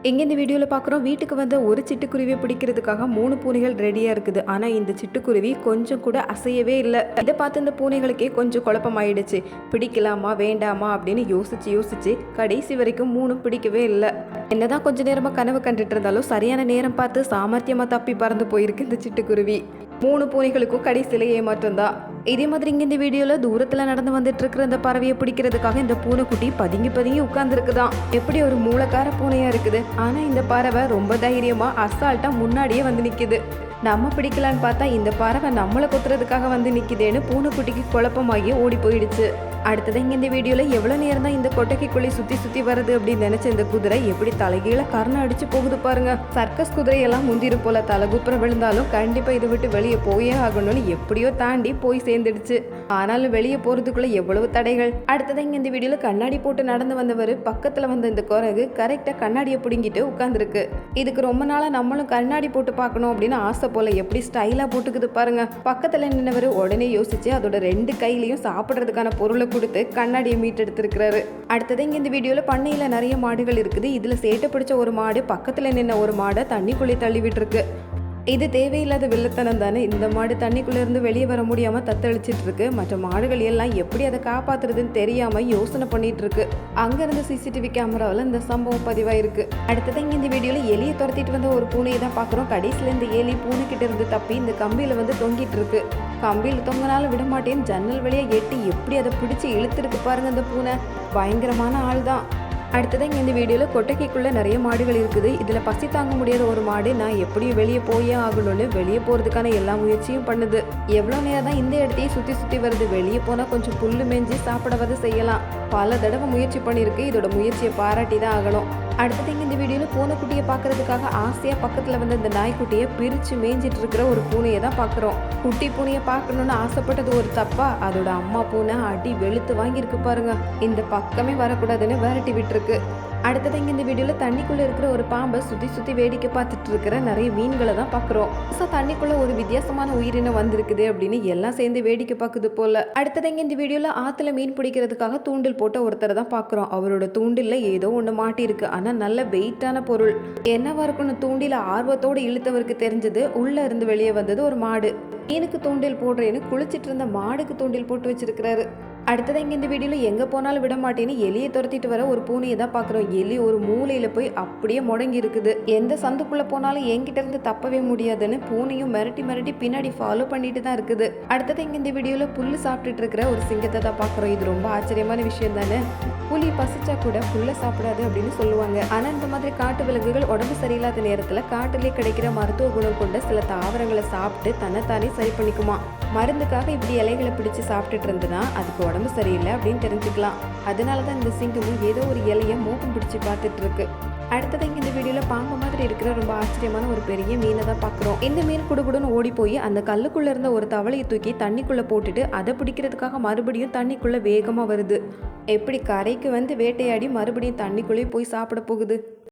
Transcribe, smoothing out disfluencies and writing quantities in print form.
இங்கே இந்த வீடியோவில் பார்க்குறோம், வீட்டுக்கு வந்த ஒரு சிட்டுக்குருவியை பிடிக்கிறதுக்காக 3 பூனைகள் ரெடியாக இருக்குது. ஆனால் இந்த சிட்டுக்குருவி கொஞ்சம் கூட அசையவே இல்லை. இதை பார்த்து இந்த பூனைகளுக்கே கொஞ்சம் குழப்பமாயிடுச்சு. பிடிக்கலாமா வேண்டாமா அப்படின்னு யோசிச்சு கடைசி வரைக்கும் 3 பிடிக்கவே இல்லை. என்னதான் கொஞ்ச நேரமாக கனவு கண்டுட்டு இருந்தாலும் சரியான நேரம் பார்த்து சாமர்த்தியமாக தப்பி பறந்து போயிருக்கு இந்த சிட்டுக்குருவி. 3 பூனைகளுக்கும் கடைசியில் ஏமாற்றம் தான். இதே மாதிரி இங்கே இந்த வீடியோவில் தூரத்தில் நடந்து வந்துட்டு இருக்கிற இந்த பறவையை பிடிக்கிறதுக்காக இந்த பூனைக்குட்டி பதுங்கி உட்கார்ந்துருக்குதான். எப்படி ஒரு மூளைக்கார பூனையா இருக்குது. ஆனால் இந்த பறவை ரொம்ப தைரியமா அசால்ட்டா முன்னாடியே வந்து நிற்குது. நம்ம பிடிக்கலான்னு பார்த்தா இந்த பறவை நம்மளை கொத்துறதுக்காக வந்து நிற்குதேன்னு பூனைக்குட்டிக்கு குழப்பமாகி ஓடி போயிடுச்சு. அடுத்தது இங்கே இந்த வீடியோவில் எவ்வளோ நேரம் தான் இந்த கொட்டைக்குள்ளே சுற்றி வருது அப்படின்னு நினச்ச இந்த குதிரை எப்படி தலைகீழ கர்ணம் அடிச்சு போகுது பாருங்க. சர்க்கஸ் குதிரையெல்லாம் முந்திரு போல தலைகுப்புற விழுந்தாலும் கண்டிப்பாக இதை விட்டு வெளியே போயே ஆகணும்னு எப்படியோ தாண்டி போய் சேர்ந்துடுச்சு. ஆனாலும் வெளியே போகிறதுக்குள்ள எவ்வளவு தடைகள். அடுத்தது இங்கே இந்த வீடியோவில் கண்ணாடி போட்டு நடந்து வந்தவர் பக்கத்தில் வந்த இந்த குரங்கு கரெக்டாக கண்ணாடியை பிடுங்கிட்டு உட்காந்துருக்கு. இதுக்கு ரொம்ப நாளாக நம்மளும் கண்ணாடி போட்டு பார்க்கணும் அப்படின்னு ஆசை போல எப்படி ஸ்டைலாக போட்டுக்குது பாருங்க. பக்கத்தில் நின்னவர் உடனே யோசிச்சு அதோட 2 கையிலையும் சாப்பிட்றதுக்கான பொருளை கொடுத்து கண்ணாடியை மீட்டெடுத்திருக்கிறாரு. அடுத்தது இங்கே இந்த வீடியோவில் பண்ணையில் நிறைய மாடுகள் இருக்குது. இதில் சேட்டை பிடிச்ச ஒரு மாடு பக்கத்தில் நின்ன ஒரு மாடை தண்ணிக்குள்ளே தள்ளி விட்டுருக்கு. இது தேவையில்லாத வில்லத்தனம் தானே. இந்த மாடு தண்ணிக்குள்ளேருந்து வெளியே வர முடியாமல் தத்தளிச்சிட்டு இருக்கு. மற்ற மாடுகள் எல்லாம் எப்படி அதை காப்பாத்துறதுன்னு தெரியாமல் யோசனை பண்ணிட்டு இருக்கு. அங்கேருந்து CCTV கேமராவில் இந்த சம்பவம் பதிவாயிருக்கு. அடுத்தது இங்கே இந்த வீடியோவில் எலியை துரத்திட்டு வந்த ஒரு பூனையை தான் பார்க்குறோம். கடைசியில் இந்த எலி பூனைக்கிட்ட இருந்து தப்பி இந்த கம்பியில் வந்து தொங்கிட்டு இருக்கு. கம்பியில் தொங்கினாலும் விட மாட்டேன்னு ஜன்னல் வழியாக எட்டி எப்படி அதை பிடிச்சி இழுத்துருக்கு பாருங்க. அந்த பூனை பயங்கரமான ஆள் தான். அடுத்தது இங்கே இந்த வீடியோவில் கொட்டைக்குள்ளே நிறைய மாடுகள் இருக்குது. இதில் பசி தாங்க முடியாத ஒரு மாடு நான் எப்படியும் வெளியே போயே ஆகணும்னு வெளியே போகிறதுக்கான எல்லா முயற்சியும் பண்ணுது. எவ்வளோ நேரம் தான் இந்த இடத்தையே சுற்றி வருது. வெளியே போனால் கொஞ்சம் புல்லு மேஞ்சி சாப்பிடவது செய்யலாம். பல தடவை முயற்சி பண்ணியிருக்கு. இதோட முயற்சியை பாராட்டி தான் ஆகணும். அடுத்தது இங்கே இந்த வீடியோவில் பூனைக்குட்டியை பார்க்கறதுக்காக ஆசையாக பக்கத்தில் வந்து இந்த நாய்க்குட்டியை பிரித்து மேய்ஞ்சிட்டு இருக்கிற ஒரு பூனையை தான் பார்க்குறோம். குட்டி பூனையை பார்க்கணுன்னு ஆசைப்பட்டது ஒரு தப்பா அதோட அம்மா பூனை அடி வெளுத்து வாங்கியிருக்கு பாருங்க. இந்த பக்கமே வரக்கூடாதுன்னு விரட்டி விட்டுருக்கு. அடுத்தது இங்கே இந்த வீடியோவில் தண்ணிக்குள்ளே இருக்கிற ஒரு பாம்பை சுற்றி வேடிக்கை பார்த்துட்டு இருக்கிற நிறைய மீன்களை தான் பார்க்குறோம். தண்ணிக்குள்ளே ஒரு வித்தியாசமான உயிரினம் வந்திருக்குது அப்படின்னு எல்லாம் சேர்ந்து வேடிக்கை பார்க்குது போல. அடுத்தது இங்கே இந்த வீடியோவில் ஆற்றுல மீன் பிடிக்கிறதுக்காக தூண்டில் போட்ட ஒருத்தரை தான் பார்க்குறோம். அவரோட தூண்டில் ஏதோ ஒன்று மாட்டியிருக்கு. ஆனால் நல்ல வெயிட்டான பொருள். என்னவா இருக்குன்னு தூண்டில ஆர்வத்தோடு இழுத்தவருக்கு தெரிஞ்சது உள்ளே இருந்து வெளியே வந்தது ஒரு மாடு. மீனுக்கு தூண்டில் போடுறேன்னு குளிச்சிட்டு இருந்த மாடுக்கு தூண்டில் போட்டு வச்சிருக்கிறாரு. அடுத்தது இங்கே இந்த வீடியோவில் எங்கே போனாலும் விட மாட்டேன்னு எலியை துரத்திட்டு வர ஒரு பூனையை தான் பார்க்குறோம். எலி ஒரு மூலையில் போய் அப்படியே முடங்கி இருக்குது. எந்த சந்துக்குள்ளே போனாலும் என்கிட்ட இருந்து தப்பவே முடியாதுன்னு பூனையும் மிரட்டி பின்னாடி ஃபாலோ பண்ணிட்டு தான் இருக்குது. அடுத்தது இங்கே இந்த வீடியோவில் புல்லு சாப்பிட்டுட்டு இருக்கிற ஒரு சிங்கத்தை தான் பார்க்குறோம். இது ரொம்ப ஆச்சரியமான விஷயம் தானே. புலி பசிச்சா கூட புல்லை சாப்பிடாது அப்படின்னு சொல்லுவாங்க. ஆனால் இந்த மாதிரி காட்டு விலங்குகள் உடம்பு சரியில்லாத நேரத்தில் காட்டிலே கிடைக்கிற மருத்துவ குணம் கொண்ட சில தாவரங்களை சாப்பிட்டு தன்னைத்தானே சரி பண்ணிக்குமா. மருந்துக்காக இப்படி இலைகளை பிடிச்சி சாப்பிட்டுட்டு இருந்ததுன்னா அதுக்கு உடம்பு சரியில்லை அப்படின்னு தெரிஞ்சுக்கலாம். அதனால தான் இந்த சிங்கமும் ஏதோ ஒரு இலையை மூக்கம் பிடிச்சி பார்த்துட்டு இருக்கு. அடுத்தது இங்கே இந்த வீடியோவில் பாம்பு மாதிரி இருக்கிற ரொம்ப ஆச்சரியமான ஒரு பெரிய மீனை தான் பார்க்குறோம். இந்த மீன் குடுகுடுன்னு ஓடி போய் அந்த கல்லுக்குள்ளே இருந்த ஒரு தவளையை தூக்கி தண்ணிக்குள்ளே போட்டுட்டு அதை பிடிக்கிறதுக்காக மறுபடியும் தண்ணிக்குள்ளே வேகமாக வருது. எப்படி கரைக்கு வந்து வேட்டையாடி மறுபடியும் தண்ணிக்குள்ளேயே போய் சாப்பிட போகுது.